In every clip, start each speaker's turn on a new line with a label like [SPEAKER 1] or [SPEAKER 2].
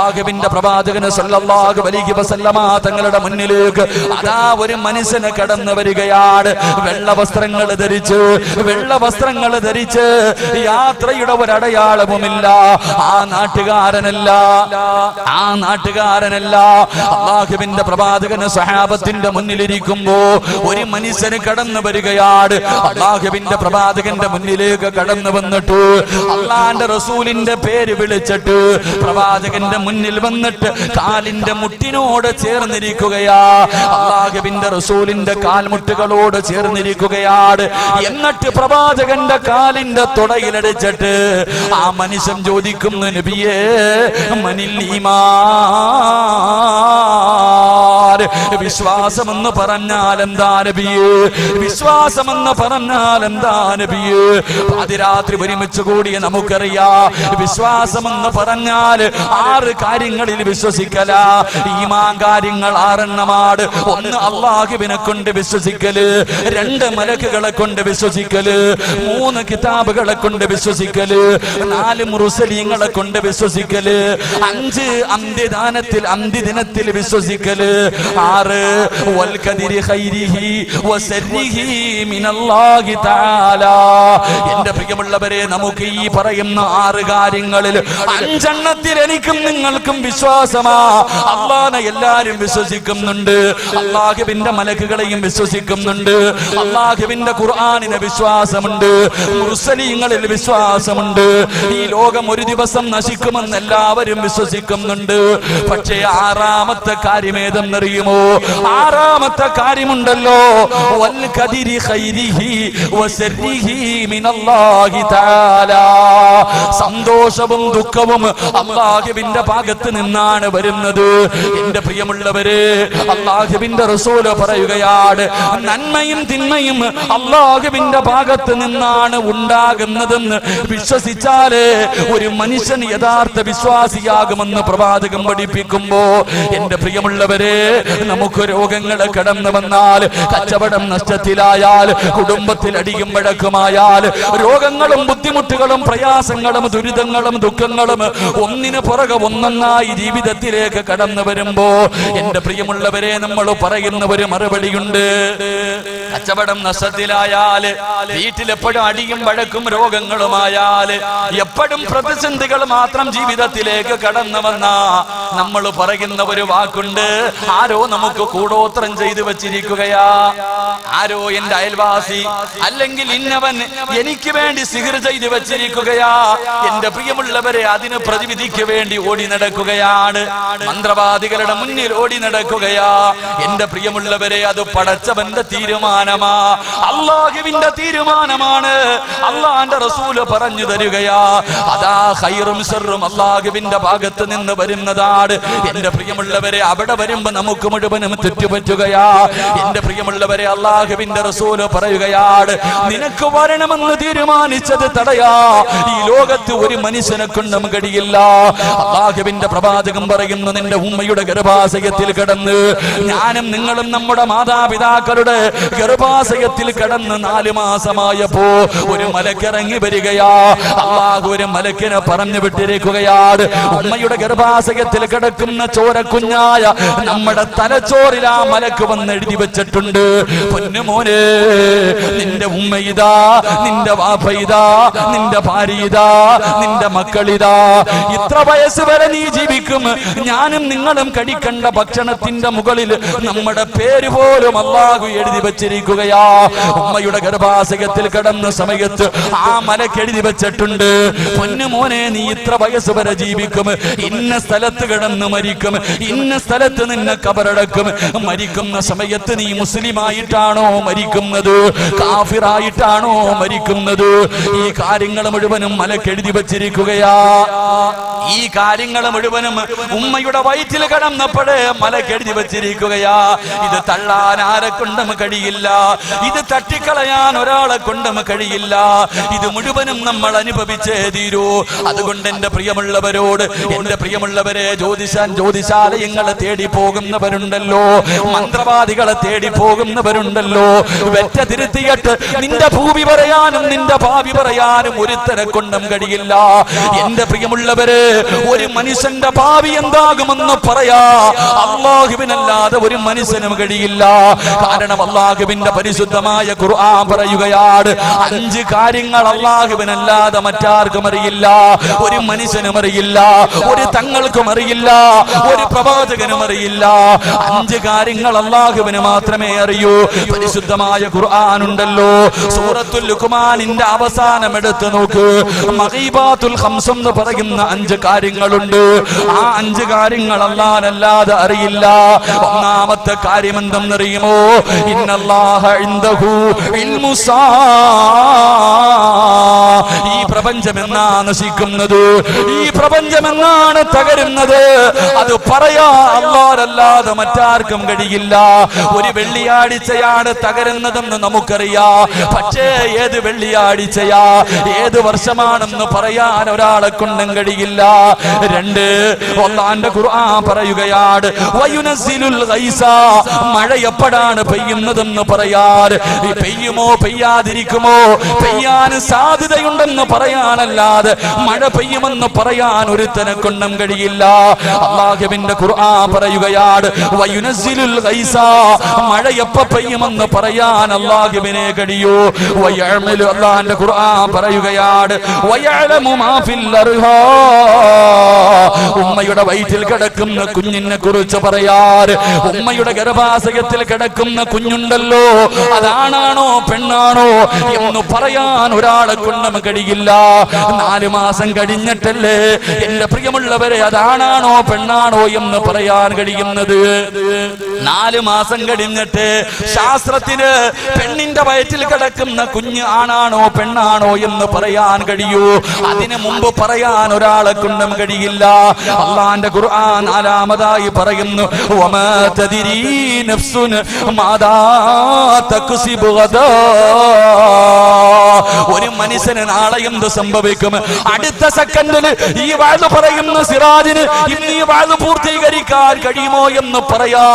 [SPEAKER 1] അല്ലാഹുവിന്റെ പ്രവാചകൻ സല്ലല്ലാഹു അലൈഹി വസല്ലമ തങ്ങളുടെ മുന്നിലേക്ക് അതാ ഒരു മനുഷ്യനെ കടന്നു വരികയാണ്. വെള്ള വസ്ത്രങ്ങൾ ധരിച്ച് യാത്രയുടെ ഒരു അടയാളവുമില്ല. ആ നാട്ടുകാരനല്ല. അല്ലാഹുവിന്റെ പ്രവാചകൻ സ്വഹാബത്തിന്റെ മുന്നിലിരിക്കുമ്പോ ഒരു മനുഷ്യന് കടന്നു വരികയാണ്. അല്ലാഹുവിന്റെ പ്രവാചകന്റെ മുന്നിലേക്ക് കടന്നു വന്നിട്ട് അല്ലാഹുവിന്റെ റസൂലിന്റെ പേര് വിളിച്ചിട്ട് പ്രവാചകന്റെ മുന്നിൽ വന്നിട്ട് കാലിന്റെ മുട്ടിനോട് ചേർന്നിരിക്കുകയാ. അല്ലാഹുവിന്റെ റസൂലിന്റെ കാൽമുട്ടുകളോട് ചേർന്നിരിക്കുകയാണ്. എന്നിട്ട് പ്രവാചകന്റെ കാലിന്റെ തുടയിലടിച്ചിട്ട് ആ മനുഷ്യൻ ചോദിക്കുന്നു, നബിയേ മനിൽ ഈമാൻ, വിശ്വാസമെന്ന് പറഞ്ഞാൽ എന്താ നബിയേ? വിശ്വാസമെന്ന് പറഞ്ഞാൽ എന്താ നബിയേ? പാതിരാത്രി ഒരുമിച്ച് കൂടിയ നമുക്കറിയാം, വിശ്വാസമെന്ന് പറഞ്ഞാൽ 6 കാര്യങ്ങളിൽ വിശ്വസിക്കല. ഈമാൻ കാര്യങ്ങൾ 6 എണ്ണമാണ്. 1 അല്ലാഹുവിനെ കൊണ്ട് വിശ്വസിക്കല്, 2 മലക്കുകളെ കൊണ്ട് വിശ്വസിക്കല്, 3 കിതാബുകളെ കൊണ്ട് വിശ്വസിക്കല്, 4 മുർസലീങ്ങളെ കൊണ്ട് വിശ്വസിക്കല്, 5 അന്ത്യദിനത്തിൽ വിശ്വസിക്കല്, 6 വൽ ഖദരി ഖൈരിഹി വശർരിഹി മിനല്ലാഹി തആല. എന്റെ പ്രിയമുള്ളവരെ, നമുക്ക് ഈ പറയുന്ന 6 കാര്യങ്ങളിൽ 5 എണ്ണത്തിൽ എനിക്കും നിങ്ങൾക്കും വിശ്വാസമാ. അല്ലാഹനെ എല്ലാരും വിശ്വസിക്കുന്നുണ്ട്, അല്ലാഹുവിന്റെ മലക്കുകളെയും വിശ്വസിക്കുന്നുണ്ട്, അല്ലാഹുവിന്റെ ഖുർആനിനെ വിശ്വാസമുണ്ട്, മുർസലീങ്ങളിൽ വിശ്വാസമുണ്ട്. ഈ ലോകം ഒരു ദിവസം നശിക്കുമെന്ന് എല്ലാവരും വിശ്വസിക്കുന്നുണ്ട്. പക്ഷേ 6ാമത്തെ കാര്യം ഏതെന്നറിയുമോ? 6ാമത്തെ കാര്യമുണ്ടല്ലോ, വൽ ഖദരി ഖൈരിഹി വശർരിഹി മിനല്ലാഹി തആല. സന്തോഷവും ദുഃഖവും അല്ലാഹുവിന്റെ ഭാഗത്ത് നിന്നാണ് വരുന്നത്. എന്റെ പ്രിയമുള്ളവരെ, അല്ലാഹുവിന്റെ റസൂൽ പറയുകയാണ്, നന്മയും തിന്മയും അല്ലാഹുവിന്റെ ഭാഗത്ത് നിന്നാണ് ഉണ്ടാകുന്നതെന്ന് വിശ്വസിച്ചാലേ ഒരു മനുഷ്യൻ യഥാർത്ഥ വിശ്വാസിയാകുമെന്ന് പ്രവാചകൻ പഠിപ്പിക്കുമ്പോ, എന്റെ പ്രിയമുള്ളവരെ, നമുക്ക് രോഗങ്ങൾ കടന്നു വന്നാൽ, കച്ചവടം നഷ്ടത്തിലായാൽ, കുടുംബത്തിൽ അടിയും വഴക്കുമായാൽ, രോഗങ്ങളും ബുദ്ധിമുട്ടുകളും പ്രയാസങ്ങളും ദുരിതങ്ങളും ദുഃഖങ്ങളും ഒന്നിനു പുറകെ ഒന്നൊന്നായി ജീവിതത്തിലേക്ക് കടന്നു വരുമ്പോ, എന്റെ പ്രിയമുള്ളവരെ, നമ്മൾ പറയുന്ന ഒരു മറുപടിയുണ്ട്. കച്ചവടം നഷ്ടത്തിലായാൽ, വീട്ടിലെപ്പോഴും അടിയും വഴക്കും രോഗങ്ങളുമായാൽ, എപ്പോഴും പ്രതിസന്ധികൾ മാത്രം ജീവിതത്തിലേക്ക് കടന്നു വന്ന നമ്മൾ പറയുന്ന ഒരു വാക്കുണ്ട്, ആരോ നമുക്ക് കൂടോത്രം ചെയ്തു വെച്ചിരിക്കുകയാ, ആരോ എന്റെ അയൽവാസി അല്ലെങ്കിൽ ഇന്നവൻ എനിക്ക് വേണ്ടി സിഹർ ചെയ്തു വെച്ചിരിക്കുകയാ. എന്റെ പ്രിയമുള്ളവരെ, അതിന് പ്രതിവിധിക്ക് വേണ്ടി ഓടി നടക്കുകയാണ്, മന്ത്രവാദികളുടെ മുന്നിൽ ഓടി നടക്കുകയാ. എന്റെ പ്രിയമുള്ളവരെ, അത് പടച്ചവന്റെ തീരുമാനമാ, അല്ലാഹുവിന്റെ തീരുമാനമാണ്. അല്ലാഹുവിന്റെ റസൂൽ പറഞ്ഞു തരികയാ, അതാ ഖൈറും ശർറും അല്ലാഹുവിന്റെ ഭാഗത്ത് നിന്ന് വരുന്നതാണ്. എന്റെ പ്രിയമുള്ളവരെ, അവിടെ വരുമ്പോ നമുക്ക് മുഴുവനും തെറ്റുപറ്റുകയാ. എന്റെ പ്രിയമുള്ളവരെ, അല്ലാഹുവിന്റെ റസൂൽ പറയുകയാണ്, നിനക്ക് വരണമെന്ന് തീരുമാനിച്ചത് തടയാ ഈ ലോകത്ത് ഒരു മനുഷ്യനെ കൊണ്ടും കഴിയില്ല. അല്ലാഹുവിന്റെ പ്രവാചകൻ പറയുന്നു, നിന്റെ ഉമ്മയുടെ ഗർഭാശയത്തിൽ കിടന്ന്, ഞാനും നിങ്ങളും നമ്മുടെ മാതാപിതാക്കളുടെ ഗർഭാശയത്തിൽ കിടന്ന് 4 മാസമായപ്പോ ഒരു മലക്കിറങ്ങി വരികയാ. അല്ലാഹു ഒരു മലക്കിനെ പറഞ്ഞു വിട്ടിരിക്കുകയാണ്. ഉമ്മയുടെ ഗർഭാശയത്തിൽ കിടക്കുന്ന ചോരക്കുഞ്ഞായ നമ്മുടെ തലച്ചോറിൽ ആ മലക്ക് വന്ന് എഴുതി വെച്ചിട്ടുണ്ട്, പൊന്നുമോനെ, നിന്റെ ഉമ്മ ഇതാ, നിന്റെ വാപ്പ ഇതാ, നിന്റെ ഭാര്യ ഇതാ, നിന്റെ മക്കളിതാ, ഇത്ര വയസ്സ് വരെ നീ ജീവിക്കും. ഞാനും നിങ്ങളും കഴിക്കേണ്ട ഭക്ഷണത്തിന്റെ മുകളിൽ നമ്മുടെ പേര് പോലും അല്ലാഹു എഴുതി വെച്ചിരിക്കുകയാ. ഉമ്മയുടെ ഗർഭാശയത്തിൽ കിടന്ന സമയത്ത് ആ മലക്ക് എഴുതി വെച്ചിട്ടുണ്ട്, പൊന്നുമോനെ, നീ ഇത്ര വയസ്സ് വരെ ജീവിക്കും, ഇന്ന സ്ഥലത്ത് കിടന്ന് മരിക്കും, ഇന്ന സ്ഥലത്ത് നിന്നെ കബറടക്കും. മരിക്കുന്ന സമയത്ത് നീ മുസ്ലിമായിട്ടാണോ മരിക്കുന്നത്, കാഫിറായിട്ടാണോ മരിക്കുന്നത്? ഈ കാര്യങ്ങൾ മുഴുവനും മലക്ക് എഴുതി വെച്ചിരിക്കുകയാ. ഈ കാര്യങ്ങൾ മുഴുവനും ഉമ്മയുടെ വയറ്റിൽ കിടന്നപ്പോഴേ മലക്ക് എഴുതി വെച്ചിരിക്കുകയാ. ഇത് തള്ളാൻ ആരെ കൊണ്ടും കഴിയില്ല, ഇത് തട്ടിക്കളയാൻ ഒരാളെ കൊണ്ടും കഴിയില്ല. ഇത് മുഴുവനും നമ്മൾ അനുഭവിച്ചേ തീരൂ. അതുകൊണ്ട് എന്റെ പ്രിയമുള്ളവരോട്, എന്റെ പ്രിയമുള്ളവരെ, ജ്യോതിശാലയങ്ങളെ തേടി പോകുന്നവരുണ്ടല്ലോ, മന്ത്രവാദികളെ തേടി പോകുന്നവരുണ്ടല്ലോ, വെറ്റ തിരുത്തിയിട്ട് നിന്റെ ഭൂമി പറയാനും നിന്റെ ഭാവി പറയാനും ഒരുത്തരെ കൊണ്ടും കഴിയില്ല. എന്റെ പ്രിയമുള്ളവരെ, ഒരു മനുഷ്യന്റെ ഭാവി എന്താകുമെന്ന് പറയാ അല്ലാഹുവിനല്ലാതെ ഒരു മനുഷ്യനും കഴിയില്ല. കാരണം അല്ലാഹുവിന്റെ പരിശുദ്ധമായ ഖുർആൻ പറയുകയാണ് 5 കാര്യങ്ങൾ അല്ലാഹുവിനല്ലാതെ മറ്റാർക്കും അറിയില്ല, ഒരു മനുഷ്യനും അറിയില്ല, ഒരു തങ്ങൾക്കും അറിയില്ല, ഒരു പ്രവാചകനും അറിയില്ല. 5 കാര്യങ്ങൾ അല്ലാഹുവിന് മാത്രമേ അറിയൂ. പരിശുദ്ധമായ ഖുർആൻ ഉണ്ടല്ലോ, സൂറത്തുൽ ലുഖ്മാനിന്റെ അവസാനം എടുത്തു നോക്ക്. മഗീബാത്തുൽ ഖംസ് എന്ന് പറയുന്ന 5 കാര്യങ്ങളുണ്ട്. ആ 5 കാര്യങ്ങൾ അല്ലാഹുവല്ലാതെ അറിയില്ല. ഒന്നാമത്തെ കാര്യം എന്തെന്നറിയുമോ? ഇന്നല്ലാഹ ഇൻദഹു ഇൽമുസാ. ഈ പ്രപഞ്ചം എന്നാ നശിക്കുന്നത്, ഈ പ്രപഞ്ചം എന്നാണ് തകരുന്നത്, അത് പറയാ അല്ലാഹുവല്ലാതെ മറ്റാർക്കും കഴിയില്ല. ഒരു വെള്ളിയാഴ്ചയാണ് തകരുന്നതെന്ന് നമുക്കറിയാം, പക്ഷേ ഏത് വെള്ളിയാഴ്ചയാ, ഏത് വർഷമാണെന്ന് പറയാൻ ഒരാളെ കൊണ്ടും കഴിയില്ല. 2, അല്ലാഹുവിന്റെ ഖുർആൻ പറയുകയാണ് വയുനസ്സിലുൽ ഗൈസ. മഴ എപ്പോഴാണ് പെയ്യുന്നതെന്ന് പറയാൻ, പെയ്യുമോ പെയ്യാതിരിക്കുമോ, പെയ്യാൻ സാധ്യതയുണ്ടെന്ന് പറയാനല്ലാതെ മഴ പെയ്യുമെന്ന് പറയാൻ ഒരുത്തനെ കൊണ്ടും കഴിയില്ല. അല്ലാഹുവിന്റെ ഖുർആൻ പറയുകയാണ് വയുനസ്സിലുൽ ഗൈസ. മഴ എപ്പോ പെയ്യുമെന്ന് പറയാൻ അല്ലാഹുവിനെ കഴിയൂ. വയഅമലു. അല്ലാഹുവിന്റെ ഖുർആൻ പറയുകയാണ് വയഅലമു മാ ഫിൽ അർഹാ. ഉമ്മയുടെ വയറ്റിൽ കിടക്കുന്ന കുഞ്ഞിനെ കുറിച്ച് പറയാൻ, ഉമ്മയുടെ ഗർഭാശയത്തിൽ കിടക്കുന്ന കുഞ്ഞുണ്ടല്ലോ, അതാണാണോ പെണ്ണാണോ എന്ന് പറയാൻ ഒരാളെ കൊണ്ടും കഴിയില്ല. 4 മാസം കഴിഞ്ഞിട്ടല്ലേ എന്റെ പ്രിയമുള്ളവരെ അതാണാണോ പെണ്ണാണോ എന്ന് പറയാൻ കഴിയുന്നത്. 4 മാസം കഴിഞ്ഞിട്ട് ശാസ്ത്രത്തിന് പെണ്ണിന്റെ വയറ്റിൽ കിടക്കുന്ന കുഞ്ഞ് ആണാണോ പെണ്ണാണോ എന്ന് പറയാൻ കഴിയൂ. അതിനു മുമ്പ് പറയാൻ ഒരാളെ കൊണ്ടും കഴിയില്ല. അല്ലാഹുവിന്റെ ഖുർആൻ 4-മതായി പറയുന്നു വമാ തദ്രീ നഫ്സുൻ മാദാ തക്സിബു ഗദാ. ഒരു മനുഷ്യന് നാളെ എന്ത് സംഭവിക്കും, അടുത്ത സെക്കൻഡിൽ ഈ വാഴ് പറയുന്ന സിറാജിന് ഇന്ന് ഈ വാഴ് പൂർത്തീകരിക്കാൻ കഴിയുമോ എന്ന് പറയാ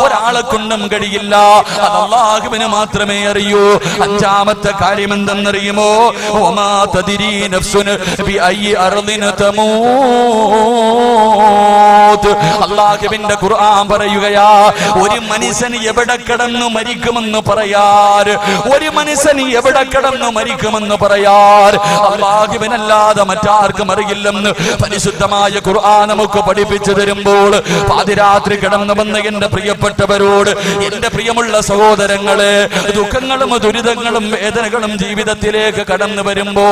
[SPEAKER 1] ഒരാളെ കൊണ്ടും കഴിയില്ല. അത് അല്ലാഹുവിന് മാത്രമേ അറിയൂ. 5-മത്തെ കാര്യം എന്തെന്നറിയുമോ? വമാ തദ്രീ നഫ്സുൻ ബിഅയ്യി അർദിൻ തമൂത്. അല്ലാഹുവിന്റെ ഖുർആൻ പറയുകയാ ഒരു മനുഷ്യൻ എവിടെ കിടന്നു മരിക്കുമെന്ന് പറയാർ, ഒരു മനുഷ്യൻ എവിടെ കിടന്നു മരിക്കുമെന്ന് പറയാർ അല്ലാഹുവിനല്ലാതെ മറ്റാർക്കും അറിയില്ലെന്ന് പരിശുദ്ധമായ ഖുർആൻ നമുക്ക് പഠിപ്പിച്ചു തരുമ്പോൾ പാതിരാത്രി കിടന്നു വന്ന എന്റെ പ്രിയപ്പെട്ടവരോട്, എന്റെ പ്രിയമുള്ള സഹോദരങ്ങളെ, ദുഃഖങ്ങളും ദുരിതങ്ങളും വേദനകളും ജീവിതത്തിലേക്ക് കടന്നു വരുമ്പോ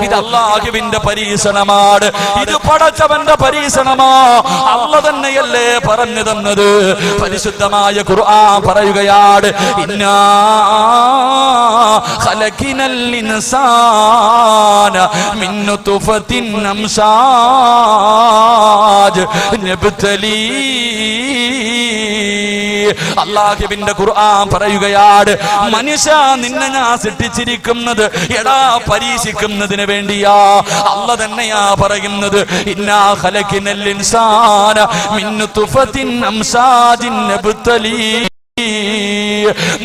[SPEAKER 1] ഇത് അല്ലാഹുവിന്റെ പരീക്ഷണമാണ്, ഇത് പടച്ചവന്റെ പരീക്ഷണമാ. അല്ലാഹു തന്നെയല്ലേ പറഞ്ഞു തന്നത്. പരിശുദ്ധമായ ഖുർആൻ പറയുകയാണ് ഇന്നാ ഖലഖിനൽ ഇൻസാന മിൻ നുത്ഫത്തിൻ അംശാജ് നബ്തലീ. അല്ലാഹുവിന്റെ ഖുർആൻ പറയുകയാണ് മനുഷ്യ നിന്നെ ഞാൻ സൃഷ്ടിച്ചിരിക്കുന്നത് എടാ പരീക്ഷിക്കുന്നതിന് വേണ്ടിയാ. അല്ലാഹു തന്നെയാ പറയുന്നത് ഇന്നാ ഖലഖിനൽ ഇൻസാന മിൻ നുത്ഫത്തിൻ അംശാജിൻ നബ്തലീ.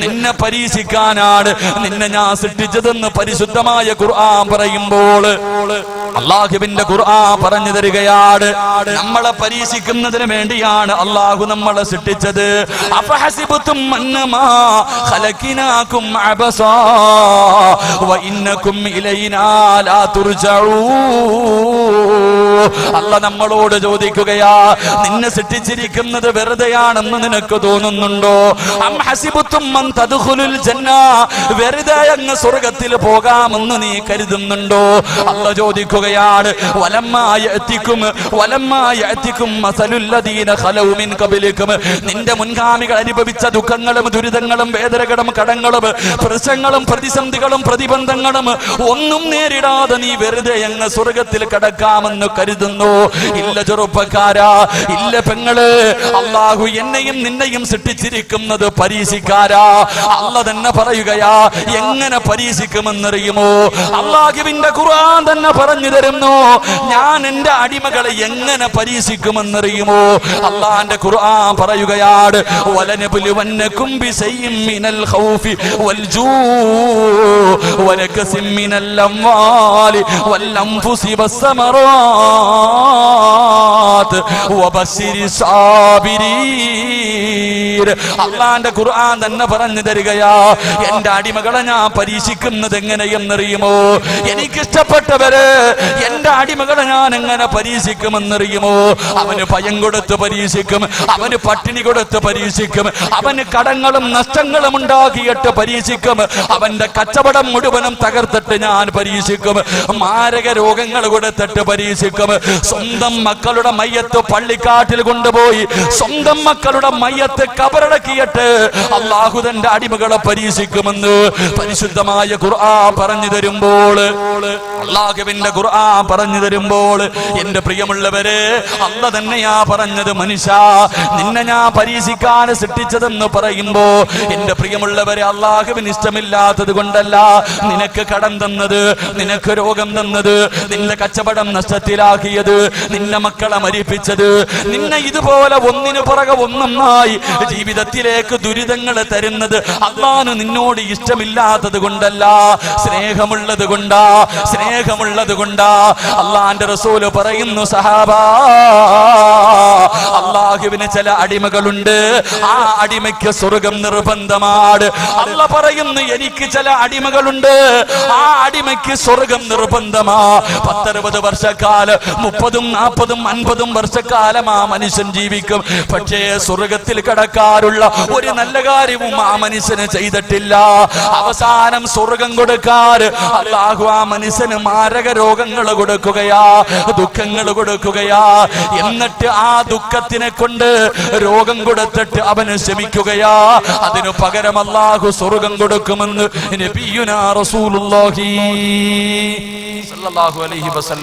[SPEAKER 1] നിന്നെ പരീക്ഷിക്കാനാണ് നിന്നെ ഞാൻ സൃഷ്ടിച്ചതെന്ന് പരിശുദ്ധമായ ഖുർആൻ പറയുമ്പോൾ അല്ലാഹുവിന്റെ ഖുർആൻ പറഞ്ഞു തരികയാണ് നമ്മളെ പരീക്ഷിക്കുന്നതിന് വേണ്ടിയാണ് അല്ലാഹു നമ്മളെ സൃഷ്ടിച്ചത്. അഫഹസിബതും അന്നമാ ഖലഖനാകും അബസാ വഇന്നകും ഇലൈനാ ലാ തുർജഊൻ. അല്ലാഹു നമ്മളോട് ചോദിക്കുകയാ നിന്നെ സൃഷ്ടിച്ചിരിക്കുന്നത് വെറുതെയാണെന്ന് നിനക്ക് തോന്നുന്നുണ്ടോ? അം ഹസിബതും മൻ തദ്ഖുലുൽ ജന്ന. വെറുതെ അങ്ങ് സ്വർഗ്ഗത്തിൽ പോകാമെന്ന് നീ കരുതുന്നുണ്ടോ? അല്ലാഹു ചോദിക്കുകയാണ് വലമ്മാ യഅതികും മസലുൽ ലദീന ഖലൗ മിൻ ഖബലികും. നിന്റെ മുൻഗാമികൾ അനുഭവിച്ച ദുഃഖങ്ങളും ദുരിതങ്ങളും വേദനകളും കടങ്ങളും പ്രശ്നങ്ങളും പ്രതിസന്ധികളും പ്രതിബന്ധങ്ങളും ഒന്നും നേരിടാതെ നീ വെറുതെ അങ്ങ് സ്വർഗ്ഗത്തിൽ കടക്കാമെന്ന് കരുതുന്നു? ഇല്ല ചെറുപ്പക്കാരാ, ഇല്ല പെങ്ങള്. അല്ലാഹു എന്നെയും നിന്നെയും സൃഷ്ടിച്ചിരിക്കുന്നത് പരീക്ഷിക്കാരാ. അല്ലാഹു തന്നെ പറയുകയാ എങ്ങനെ പരീക്ഷിക്കുമെന്നറിയുമോ? അല്ലാഹുവിന്റെ ഖുർആൻ തന്നെ പറഞ്ഞു തരുന്നു ഞാൻ എന്റെ അടിമകളെ എങ്ങനെ പരീക്ഷിക്കുമെന്നറിയുമോ? അല്ലാഹുവിന്റെ ഖുർആൻ പറയുകയാണ് വലനബ്ലുവന്നകും ബിശൈഇൻ മിനൽ ഖൗഫി വൽ ജൂഇ വനകസിൻ മിനൽ അംവാലി വൽ അൻഫുസി വസ്സമറാത്ത്. വബസ്സിരി സാബിരീൻ. അല്ലാഹുവിന്റെ ഖുർആൻ തന്നെ പറഞ്ഞു തരികയാ, എന്റെ അടിമകളെ ഞാൻ പരീക്ഷിക്കുന്നത് എങ്ങനെയെന്നറിയുമോ? എനിക്കിഷ്ടപ്പെട്ടവര് എന്റെ അടിമകളെ ഞാൻ എങ്ങനെ പരീക്ഷിക്കുമെന്നറിയുമോ? അവന് ഭയം കൊടുത്ത് പരീക്ഷിക്കും, അവന് പട്ടിണി കൊടുത്ത് പരീക്ഷിക്കും, അവന് കടങ്ങളും നഷ്ടങ്ങളും ഉണ്ടാക്കിയിട്ട് പരീക്ഷിക്കും, അവന്റെ കച്ചവടം മുഴുവനും തകർത്തിട്ട് ഞാൻ പരീക്ഷിക്കും, മാരക രോഗങ്ങൾ കൊടുത്തിട്ട് പരീക്ഷിക്കും, സ്വന്തം മക്കളുടെ മയ്യത്ത് പള്ളിക്കാട്ടിൽ കൊണ്ടുപോയി സ്വന്തം മക്കളുടെ മയ്യത്ത് കബറടക്കിയിട്ട് അല്ലാഹു തന്റെ അടിമകളെ പരീക്ഷിക്കുമെന്ന് പരിശുദ്ധമായ ഖുർആൻ പറഞ്ഞു തരുമ്പോൾ, അല്ലാഹുവിന്റെ ഖുർആൻ പറഞ്ഞു തരുമ്പോൾ, എന്റെ പ്രിയമുള്ളവരെ, അല്ലാഹു തന്നെയാ പറഞ്ഞത്, മനുഷ്യ നിന്നെ ഞാൻ പരീക്ഷിക്കാൻ സൃഷ്ടിച്ചതെന്ന് പറയുമ്പോ, എന്റെ പ്രിയമുള്ളവരെ, അല്ലാഹുവിന് ഇഷ്ടമില്ലാത്തത് കൊണ്ടല്ല നിനക്ക് കടം തന്നത്, നിനക്ക് രോഗം തന്നത്, നിന്റെ കച്ചവടം നഷ്ടത്തിലാക്കിയത്, നിന്നെ മക്കളെ മരിപ്പിച്ചത്, നിന്നെ ഇതുപോലെ ഒന്നിനു പുറകെ ഒന്നൊന്നായി ജീവിതത്തിലേക്ക് ദുരിതങ്ങൾ തരുന്നത് അല്ലാഹുവിന് നിന്നോട് ഇഷ്ടമില്ലാത്തത് കൊണ്ടല്ല, സ്നേഹമുള്ളത് കൊണ്ടാ, സ്നേഹമുള്ളത് കൊണ്ടാ. അല്ലാഹുവിന്റെ റസൂല് പറയുന്നു, സഹാബാ, അല്ലാഹുവിന് ചില അടിമകളുണ്ട്, ആ അടിമയ്ക്ക് സ്വർഗം നിർബന്ധമാണ്. അല്ലാഹു പറയുന്നു, എനിക്ക് ചില അടിമകളുണ്ട്, ആ അടിമയ്ക്ക് സ്വർഗം നിർബന്ധമാ. 10-60 വർഷക്കാലം, 30, 40, 50 വർഷക്കാലം ആ മനുഷ്യൻ ജീവിക്കും. പക്ഷേ സ്വർഗത്തിൽ കടക്കാറുള്ള ഒരു നല്ല കാര്യവും ആ മനുഷ്യന് ചെയ്തിട്ടില്ല. അവസാനം സ്വർഗം കൊടുക്കാൻ അല്ലാഹു ആ മനുഷ്യന് മാരക രോഗങ്ങൾ കൊടുക്കുകയാ, ദുഃഖങ്ങൾ കൊടുക്കുകയാ. എന്നിട്ട് ആ ദുഃഖത്തിനെ കൊണ്ട് രോഗം കൊടുത്തിട്ട് അവന് ശമിക്കുകയാ. അതിനു പകരം അല്ലാഹു സ്വർഗം കൊടുക്കുമെന്ന് നബിയുനാ റസൂലുള്ളാഹി സ്വല്ലല്ലാഹു അലൈഹി വസല്ലം